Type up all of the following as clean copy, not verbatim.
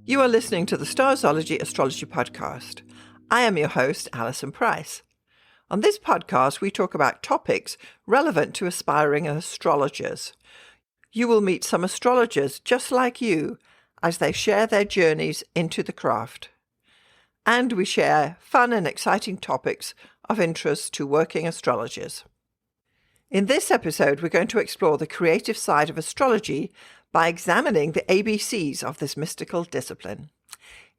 You are listening to the Starzology Astrology podcast. I am your host, Alison Price. On this podcast, we talk about topics relevant to aspiring astrologers. You will meet some astrologers just like you as they share their journeys into the craft. And we share fun and exciting topics of interest to working astrologers. In this episode, we're going to explore the creative side of astrology by examining the ABCs of this mystical discipline.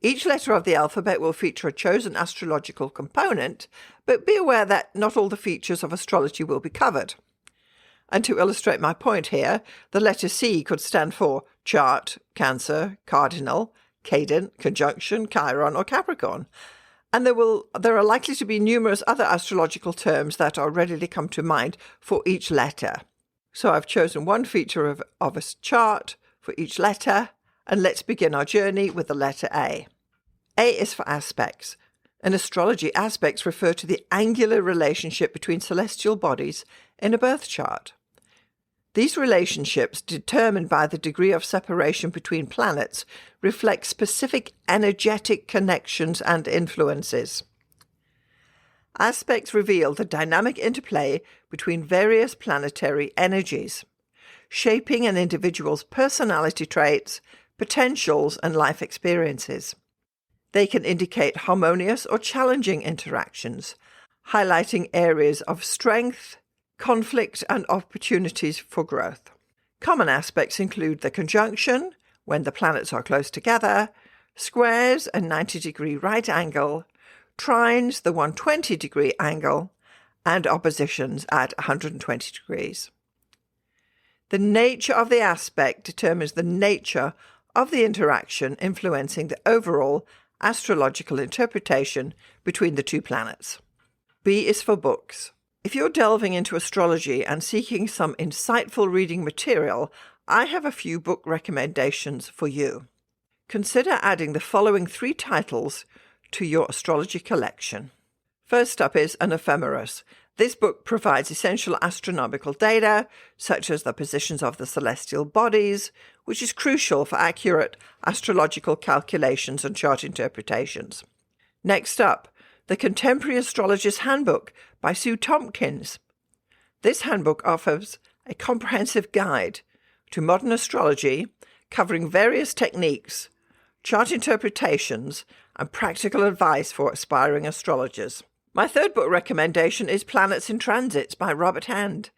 Each letter of the alphabet will feature a chosen astrological component, but be aware that not all the features of astrology will be covered. And to illustrate my point here, the letter C could stand for chart, Cancer, Cardinal, Cadent, Conjunction, Chiron, or Capricorn. And there are likely to be numerous other astrological terms that are readily come to mind for each letter. So I've chosen one feature of a chart for each letter, and let's begin our journey with the letter A. A is for aspects. In astrology, aspects refer to the angular relationship between celestial bodies in a birth chart. These relationships, determined by the degree of separation between planets, reflect specific energetic connections and influences. Aspects reveal the dynamic interplay between various planetary energies, shaping an individual's personality traits, potentials, and life experiences. They can indicate harmonious or challenging interactions, highlighting areas of strength, conflict, and opportunities for growth. Common aspects include the conjunction, when the planets are close together, squares, a 90-degree right angle, trines, the 120-degree angle, and oppositions at 120 degrees. The nature of the aspect determines the nature of the interaction, influencing the overall astrological interpretation between the two planets. B is for books. If you're delving into astrology and seeking some insightful reading material, I have a few book recommendations for you. Consider adding the following 3 titles to your astrology collection. First up is An Ephemeris. This book provides essential astronomical data, such as the positions of the celestial bodies, which is crucial for accurate astrological calculations and chart interpretations. Next up, The Contemporary Astrologer's Handbook by Sue Tompkins. This handbook offers a comprehensive guide to modern astrology, covering various techniques, chart interpretations, and practical advice for aspiring astrologers. My third book recommendation is Planets in Transits by Robert Hand.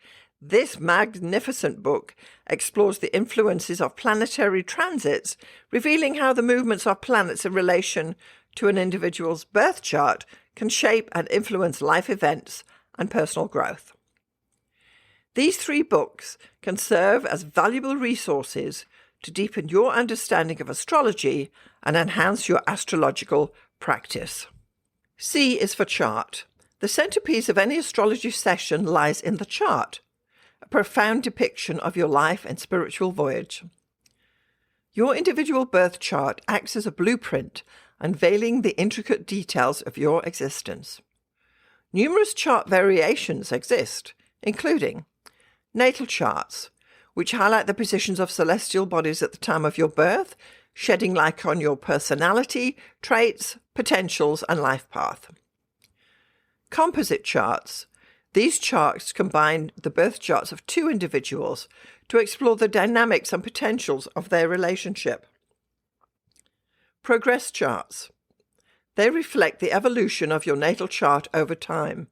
This magnificent book explores the influences of planetary transits, revealing how the movements of planets in relation to an individual's birth chart can shape and influence life events and personal growth. These 3 books can serve as valuable resources to deepen your understanding of astrology and enhance your astrological practice. C is for chart. The centerpiece of any astrology session lies in the chart, a profound depiction of your life and spiritual voyage. Your individual birth chart acts as a blueprint, unveiling the intricate details of your existence. Numerous chart variations exist, including natal charts, which highlight the positions of celestial bodies at the time of your birth, shedding light on your personality, traits, potentials, and life path. Composite charts. These charts combine the birth charts of 2 individuals to explore the dynamics and potentials of their relationship. Progress charts. They reflect the evolution of your natal chart over time,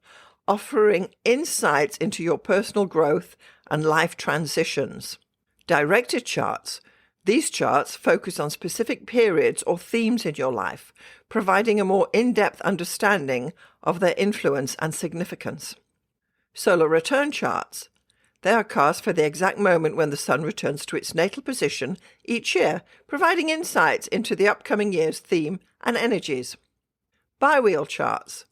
offering insights into your personal growth and life transitions. Directed charts. These charts focus on specific periods or themes in your life, providing a more in-depth understanding of their influence and significance. Solar return charts. They are cast for the exact moment when the sun returns to its natal position each year, providing insights into the upcoming year's theme and energies. Biwheel charts.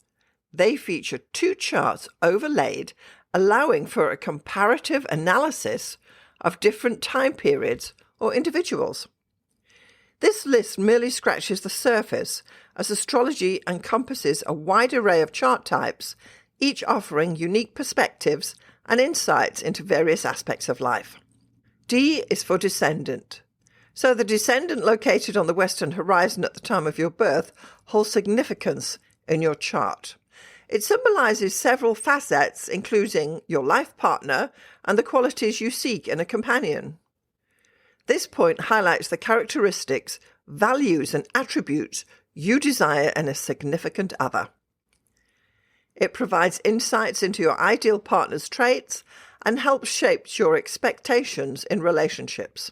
They feature 2 charts overlaid, allowing for a comparative analysis of different time periods or individuals. This list merely scratches the surface, as astrology encompasses a wide array of chart types, each offering unique perspectives and insights into various aspects of life. D is for descendant. So the descendant located on the western horizon at the time of your birth holds significance in your chart. It symbolizes several facets, including your life partner and the qualities you seek in a companion. This point highlights the characteristics, values, and attributes you desire in a significant other. It provides insights into your ideal partner's traits and helps shape your expectations in relationships.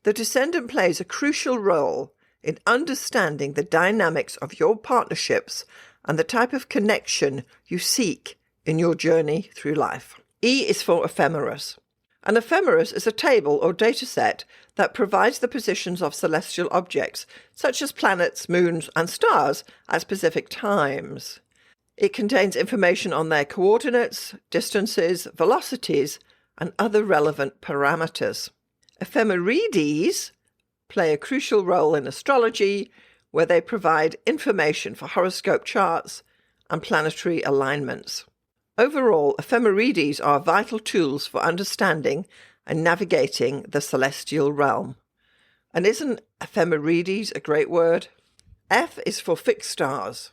The descendant plays a crucial role in understanding the dynamics of your partnerships and the type of connection you seek in your journey through life. E is for ephemeris. An ephemeris is a table or data set that provides the positions of celestial objects, such as planets, moons, and stars, at specific times. It contains information on their coordinates, distances, velocities, and other relevant parameters. Ephemerides play a crucial role in astrology, where they provide information for horoscope charts and planetary alignments. Overall, ephemerides are vital tools for understanding and navigating the celestial realm. And isn't ephemerides a great word? F is for fixed stars.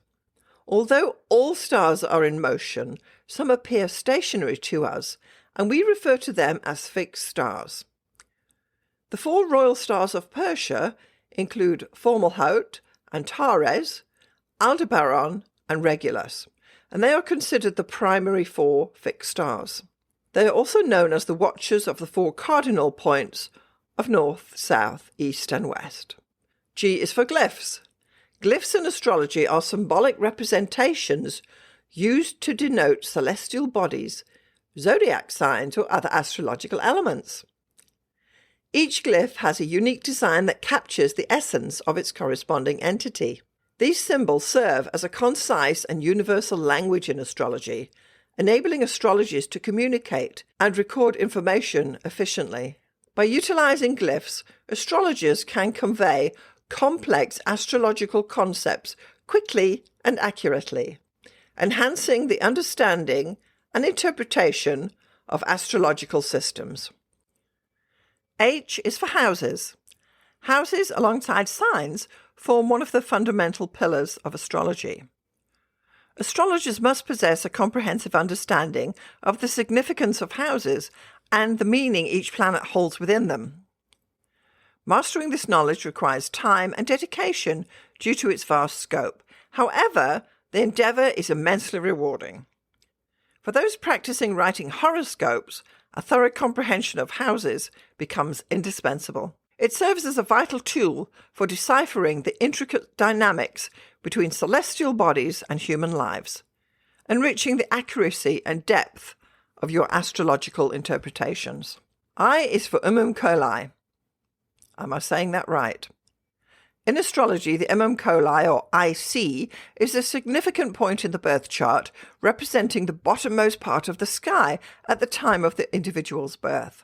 Although all stars are in motion, some appear stationary to us, and we refer to them as fixed stars. The 4 royal stars of Persia include Fomalhaut, Antares, Aldebaran, and Regulus, and they are considered the primary 4 fixed stars. They are also known as the watchers of the 4 cardinal points of north, south, east, and west. G is for glyphs. Glyphs in astrology are symbolic representations used to denote celestial bodies, zodiac signs, or other astrological elements. Each glyph has a unique design that captures the essence of its corresponding entity. These symbols serve as a concise and universal language in astrology, enabling astrologers to communicate and record information efficiently. By utilizing glyphs, astrologers can convey complex astrological concepts quickly and accurately, enhancing the understanding and interpretation of astrological systems. H is for houses. Houses, alongside signs, form one of the fundamental pillars of astrology. Astrologers must possess a comprehensive understanding of the significance of houses and the meaning each planet holds within them. Mastering this knowledge requires time and dedication due to its vast scope. However, the endeavor is immensely rewarding. For those practicing writing horoscopes, a thorough comprehension of houses becomes indispensable. It serves as a vital tool for deciphering the intricate dynamics between celestial bodies and human lives, enriching the accuracy and depth of your astrological interpretations. I is for Coli. Am I saying that right? In astrology, the Coli, or IC, is a significant point in the birth chart, representing the bottommost part of the sky at the time of the individual's birth.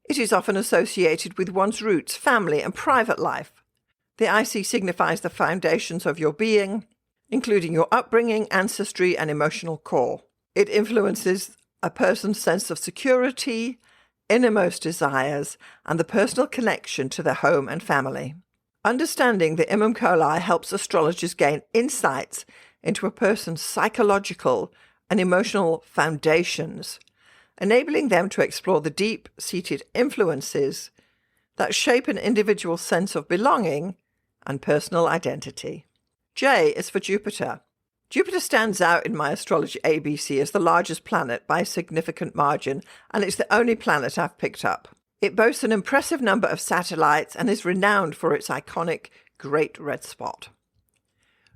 It is often associated with one's roots, family, and private life. The IC signifies the foundations of your being, including your upbringing, ancestry, and emotional core. It influences a person's sense of security, innermost desires, and the personal connection to their home and family. Understanding the Coli helps astrologers gain insights into a person's psychological and emotional foundations, enabling them to explore the deep-seated influences that shape an individual's sense of belonging and personal identity. J is for Jupiter. Jupiter stands out in my astrology ABC as the largest planet by a significant margin, and it's the only planet I've picked up. It boasts an impressive number of satellites and is renowned for its iconic Great Red Spot.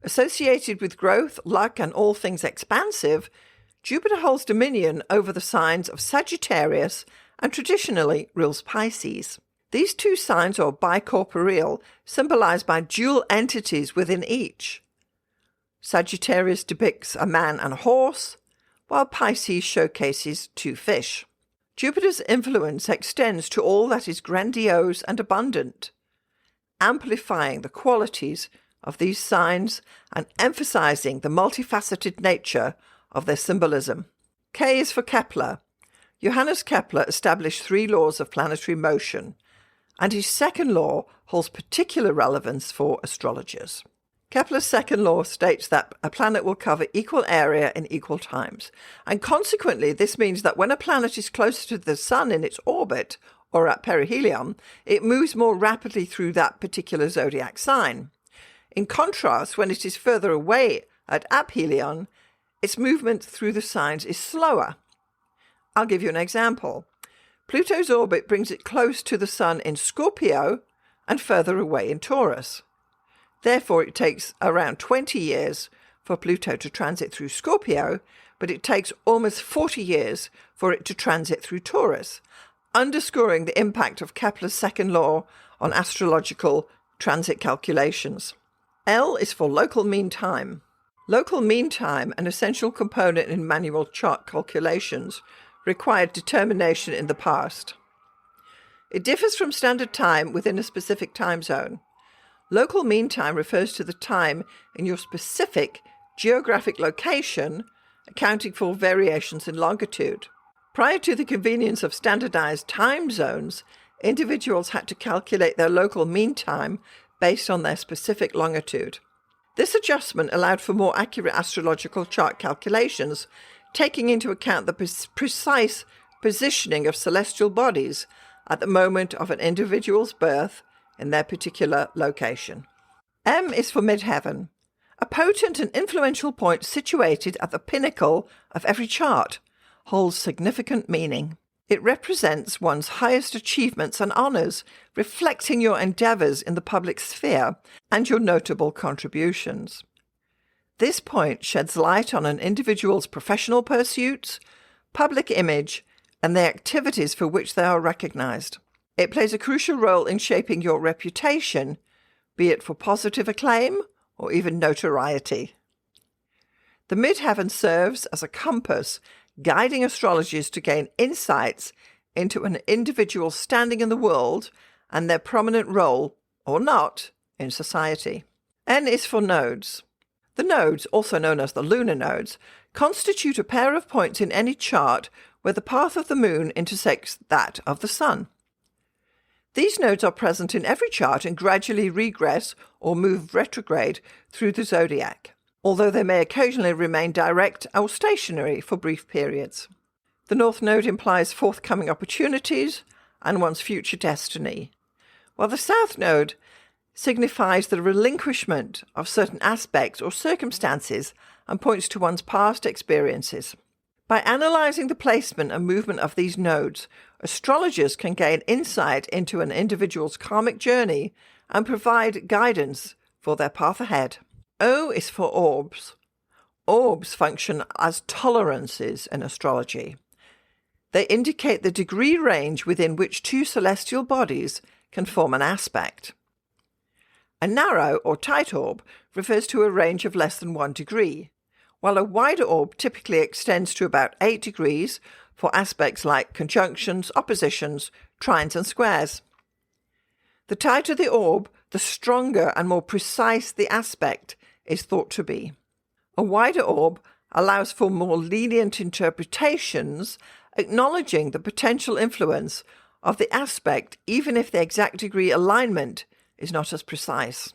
Associated with growth, luck, and all things expansive, Jupiter holds dominion over the signs of Sagittarius and traditionally rules Pisces. These 2 signs are bicorporeal, symbolized by dual entities within each. Sagittarius depicts a man and a horse, while Pisces showcases 2 fish. Jupiter's influence extends to all that is grandiose and abundant, amplifying the qualities of these signs and emphasizing the multifaceted nature of their symbolism. K is for Kepler. Johannes Kepler established 3 laws of planetary motion, and his second law holds particular relevance for astrologers. Kepler's second law states that a planet will cover equal area in equal times, and consequently this means that when a planet is closer to the Sun in its orbit, or at perihelion, it moves more rapidly through that particular zodiac sign. In contrast, when it is further away at aphelion, its movement through the signs is slower. I'll give you an example. Pluto's orbit brings it close to the Sun in Scorpio and further away in Taurus. Therefore, it takes around 20 years for Pluto to transit through Scorpio, but it takes almost 40 years for it to transit through Taurus, underscoring the impact of Kepler's second law on astrological transit calculations. L is for local mean time. Local mean time, an essential component in manual chart calculations, required determination in the past. It differs from standard time within a specific time zone. Local mean time refers to the time in your specific geographic location, accounting for variations in longitude. Prior to the convenience of standardized time zones, individuals had to calculate their local mean time based on their specific longitude. This adjustment allowed for more accurate astrological chart calculations, taking into account the precise positioning of celestial bodies at the moment of an individual's birth in their particular location. M is for midheaven, a potent and influential point situated at the pinnacle of every chart, holds significant meaning. It represents one's highest achievements and honours, reflecting your endeavours in the public sphere and your notable contributions. This point sheds light on an individual's professional pursuits, public image, and the activities for which they are recognised. It plays a crucial role in shaping your reputation, be it for positive acclaim or even notoriety. The midheaven serves as a compass, guiding astrologers to gain insights into an individual's standing in the world and their prominent role, or not, in society. N is for nodes. The nodes, also known as the lunar nodes, constitute a pair of points in any chart where the path of the moon intersects that of the sun. These nodes are present in every chart and gradually regress or move retrograde through the zodiac, although they may occasionally remain direct or stationary for brief periods. The North Node implies forthcoming opportunities and one's future destiny, while the South Node signifies the relinquishment of certain aspects or circumstances and points to one's past experiences. By analysing the placement and movement of these nodes, astrologers can gain insight into an individual's karmic journey and provide guidance for their path ahead. O is for orbs. Orbs function as tolerances in astrology. They indicate the degree range within which two celestial bodies can form an aspect. A narrow or tight orb refers to a range of less than 1 degree, while a wider orb typically extends to about 8 degrees for aspects like conjunctions, oppositions, trines and squares. The tighter the orb, the stronger and more precise the aspect is thought to be. A wider orb allows for more lenient interpretations, acknowledging the potential influence of the aspect even if the exact degree alignment is not as precise.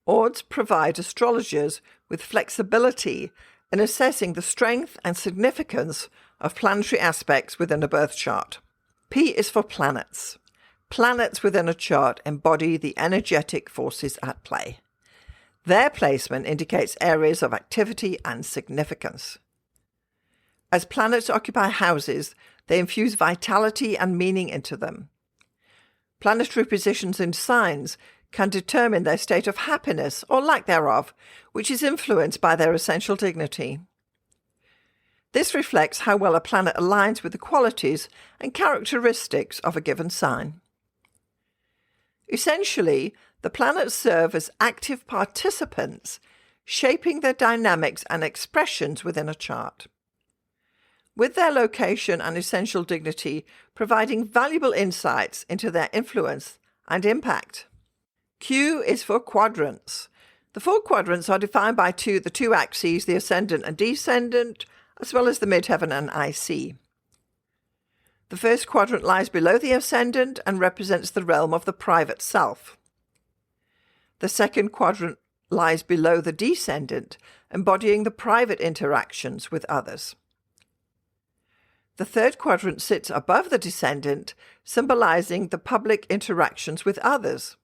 Orbs provide astrologers with flexibility in assessing the strength and significance of planetary aspects within a birth chart. P is for planets. Planets within a chart embody the energetic forces at play. Their placement indicates areas of activity and significance. As planets occupy houses, they infuse vitality and meaning into them. Planetary positions in signs can determine their state of happiness or lack thereof, which is influenced by their essential dignity. This reflects how well a planet aligns with the qualities and characteristics of a given sign. Essentially, the planets serve as active participants, shaping their dynamics and expressions within a chart, with their location and essential dignity providing valuable insights into their influence and impact. Q is for quadrants. The 4 quadrants are defined by the two axes, the ascendant and descendant, as well as the midheaven and IC. The first quadrant lies below the ascendant and represents the realm of the private self. The second quadrant lies below the descendant, embodying the private interactions with others. The third quadrant sits above the descendant, symbolizing the public interactions with others.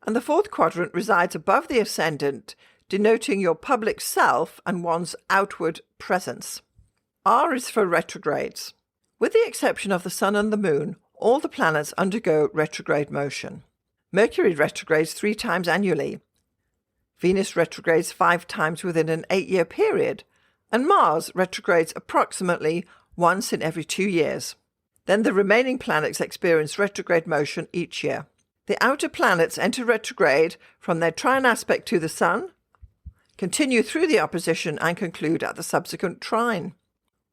And the fourth quadrant resides above the ascendant, denoting your public self and one's outward presence. R is for retrogrades. With the exception of the Sun and the Moon, all the planets undergo retrograde motion. Mercury retrogrades 3 times annually. Venus retrogrades 5 times within an 8-year period, and Mars retrogrades approximately once in every 2 years. Then the remaining planets experience retrograde motion each year. The outer planets enter retrograde from their trine aspect to the Sun, continue through the opposition, and conclude at the subsequent trine.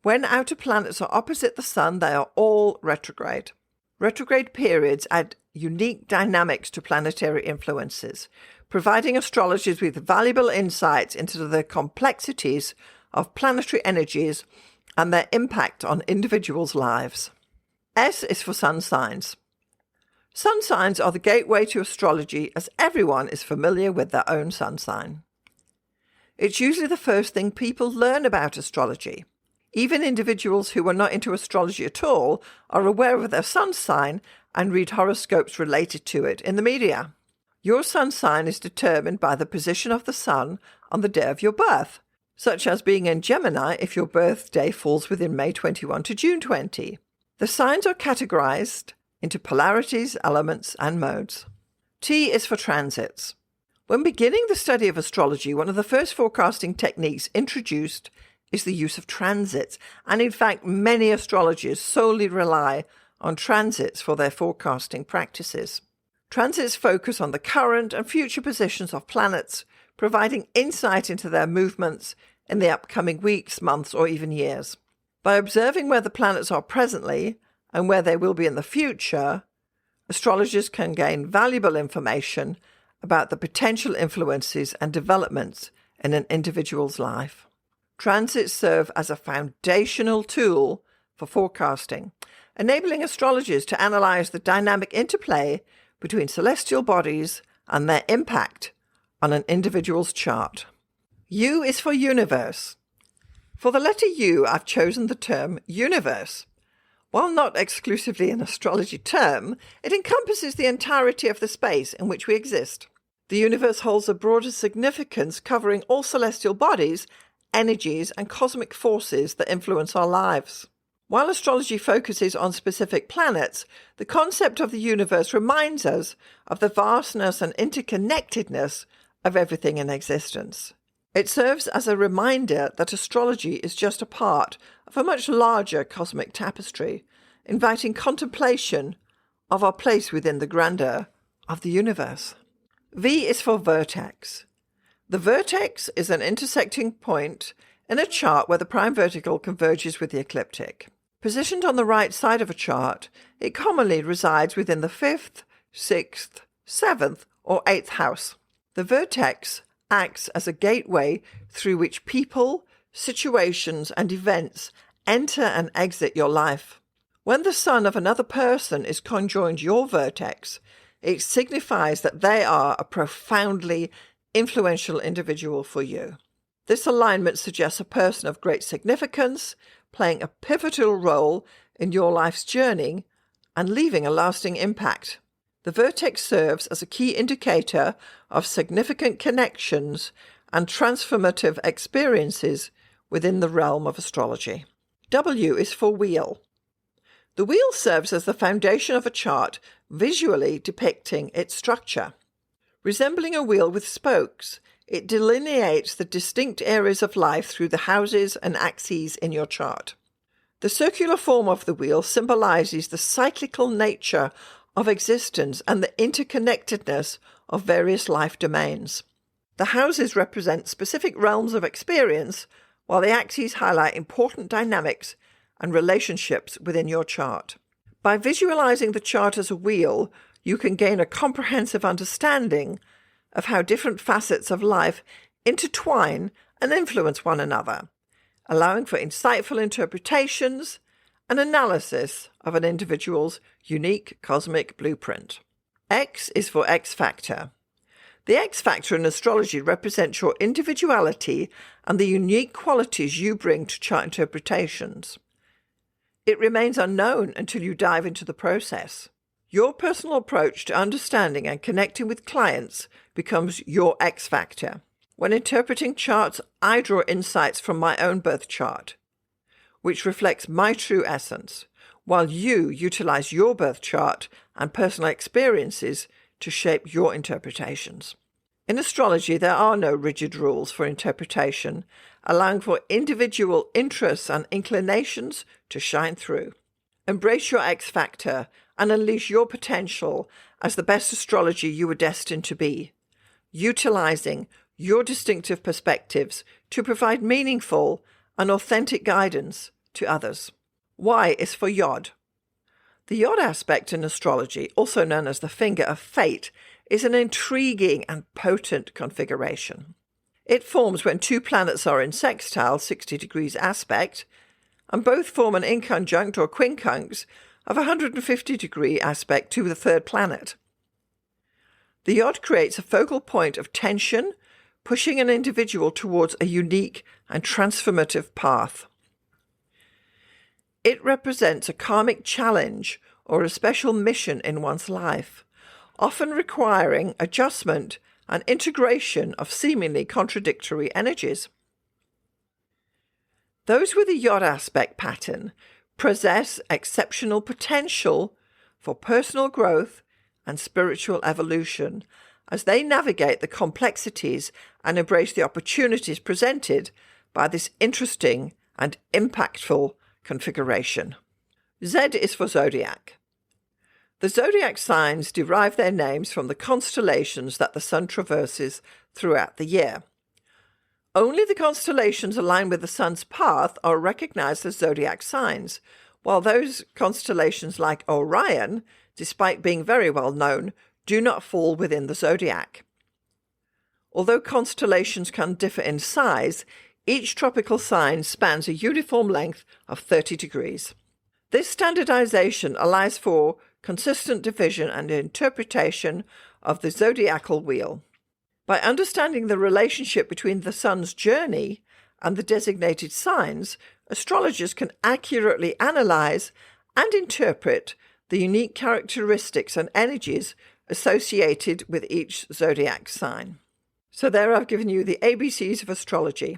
When outer planets are opposite the Sun, they are all retrograde. Retrograde periods add unique dynamics to planetary influences, providing astrologers with valuable insights into the complexities of planetary energies and their impact on individuals' lives. S is for sun signs. Sun signs are the gateway to astrology, as everyone is familiar with their own sun sign. It's usually the first thing people learn about astrology. Even individuals who are not into astrology at all are aware of their sun sign and read horoscopes related to it in the media. Your sun sign is determined by the position of the Sun on the day of your birth, such as being in Gemini if your birthday falls within May 21 to June 20. The signs are categorized into polarities, elements, and modes. T is for transits. When beginning the study of astrology, one of the first forecasting techniques introduced is the use of transits, and in fact many astrologers solely rely on transits for their forecasting practices. Transits focus on the current and future positions of planets, providing insight into their movements in the upcoming weeks, months, or even years. By observing where the planets are presently and where they will be in the future, astrologers can gain valuable information about the potential influences and developments in an individual's life. Transits serve as a foundational tool for forecasting, enabling astrologers to analyze the dynamic interplay between celestial bodies and their impact on an individual's chart. U is for universe. For the letter U, I've chosen the term universe. While not exclusively an astrology term, it encompasses the entirety of the space in which we exist. The universe holds a broader significance, covering all celestial bodies, energies, and cosmic forces that influence our lives. While astrology focuses on specific planets, the concept of the universe reminds us of the vastness and interconnectedness of everything in existence. It serves as a reminder that astrology is just a part of a much larger cosmic tapestry, inviting contemplation of our place within the grandeur of the universe. V is for vertex. The vertex is an intersecting point in a chart where the prime vertical converges with the ecliptic. Positioned on the right side of a chart, it commonly resides within the 5th, 6th, 7th, or 8th house. The vertex acts as a gateway through which people, situations, and events enter and exit your life. When the sun of another person is conjoined your vertex, it signifies that they are a profoundly influential individual for you. This alignment suggests a person of great significance, playing a pivotal role in your life's journey and leaving a lasting impact. The vertex serves as a key indicator of significant connections and transformative experiences within the realm of astrology. W is for wheel. The wheel serves as the foundation of a chart, visually depicting its structure. Resembling a wheel with spokes, it delineates the distinct areas of life through the houses and axes in your chart. The circular form of the wheel symbolizes the cyclical nature of existence and the interconnectedness of various life domains. The houses represent specific realms of experience, while the axes highlight important dynamics and relationships within your chart. By visualizing the chart as a wheel, you can gain a comprehensive understanding of how different facets of life intertwine and influence one another, allowing for insightful interpretations and analysis of an individual's unique cosmic blueprint. X is for X factor. The X factor in astrology represents your individuality and the unique qualities you bring to chart interpretations. It remains unknown until you dive into the process. Your personal approach to understanding and connecting with clients becomes your X factor. When interpreting charts, I draw insights from my own birth chart, which reflects my true essence, while you utilize your birth chart and personal experiences to shape your interpretations. In astrology, there are no rigid rules for interpretation, allowing for individual interests and inclinations to shine through. Embrace your X factor and unleash your potential as the best astrologer you were destined to be, utilizing your distinctive perspectives to provide meaningful and authentic guidance to others. Y is for Yod. The Yod aspect in astrology, also known as the finger of fate, is an intriguing and potent configuration. It forms when two planets are in sextile 60 degrees aspect, and both form an inconjunct or quincunx of 150 degree aspect to the third planet. The Yod creates a focal point of tension, pushing an individual towards a unique and transformative path. It represents a karmic challenge or a special mission in one's life, often requiring adjustment and integration of seemingly contradictory energies. Those with a Yod aspect pattern possess exceptional potential for personal growth and spiritual evolution as they navigate the complexities and embrace the opportunities presented by this interesting and impactful configuration. Z is for zodiac. The zodiac signs derive their names from the constellations that the sun traverses throughout the year. Only the constellations aligned with the sun's path are recognized as zodiac signs, while those constellations like Orion, despite being very well known, do not fall within the zodiac. Although constellations can differ in size, each tropical sign spans a uniform length of 30 degrees. This standardization allows for consistent division and interpretation of the zodiacal wheel. By understanding the relationship between the sun's journey and the designated signs, astrologers can accurately analyze and interpret the unique characteristics and energies associated with each zodiac sign. So there I've given you the ABCs of astrology.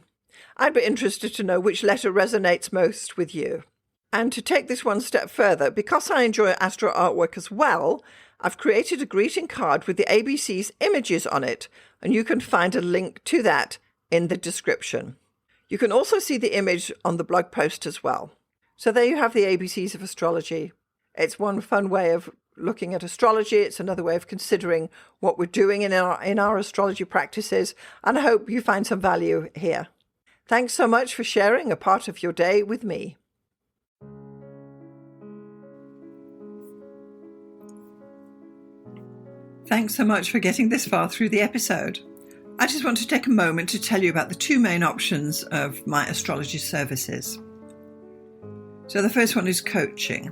I'd be interested to know which letter resonates most with you. And to take this one step further, because I enjoy astro artwork as well, I've created a greeting card with the ABC's images on it, and you can find a link to that in the description. You can also see the image on the blog post as well. So there you have the ABCs of astrology. It's one fun way of looking at astrology. It's another way of considering what we're doing in our astrology practices, and I hope you find some value here. Thanks so much for sharing a part of your day with me. Thanks so much for getting this far through the episode. I just want to take a moment to tell you about the two main options of my astrology services. So the first one is coaching.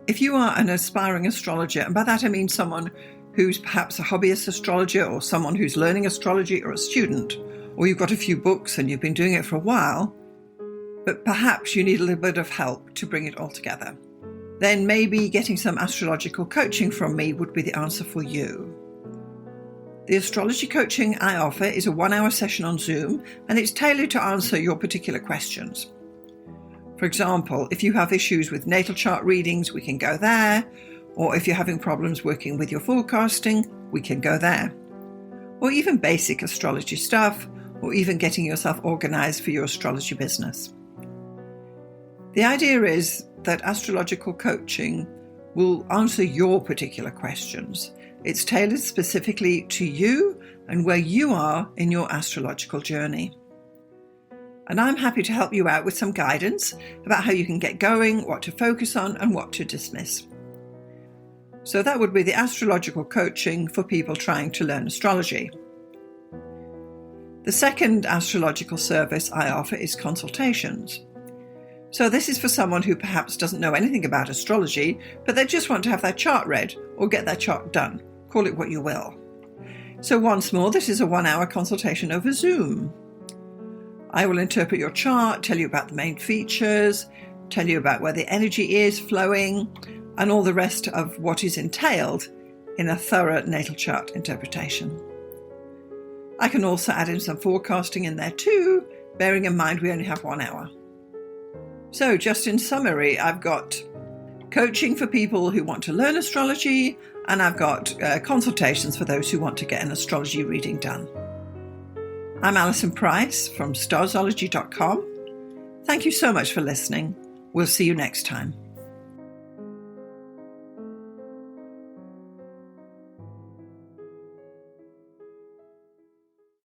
If you are an aspiring astrologer, and by that I mean someone who's perhaps a hobbyist astrologer or someone who's learning astrology or a student, or you've got a few books and you've been doing it for a while, but perhaps you need a little bit of help to bring it all together, then maybe getting some astrological coaching from me would be the answer for you. The astrology coaching I offer is a 1-hour session on Zoom, and it's tailored to answer your particular questions. For example, if you have issues with natal chart readings, we can go there. Or if you're having problems working with your forecasting, we can go there. Or even basic astrology stuff, or even getting yourself organized for your astrology business. The idea is that astrological coaching will answer your particular questions. It's tailored specifically to you and where you are in your astrological journey. And I'm happy to help you out with some guidance about how you can get going, what to focus on, and what to dismiss. So that would be the astrological coaching for people trying to learn astrology. The second astrological service I offer is consultations. So this is for someone who perhaps doesn't know anything about astrology, but they just want to have their chart read or get their chart done. Call it what you will. So once more, this is a 1-hour consultation over Zoom. I will interpret your chart, tell you about the main features, tell you about where the energy is flowing, and all the rest of what is entailed in a thorough natal chart interpretation. I can also add in some forecasting in there too, bearing in mind we only have 1 hour. So just in summary, I've got coaching for people who want to learn astrology, and I've got consultations for those who want to get an astrology reading done. I'm Alison Price from Starzology.com. Thank you so much for listening. We'll see you next time.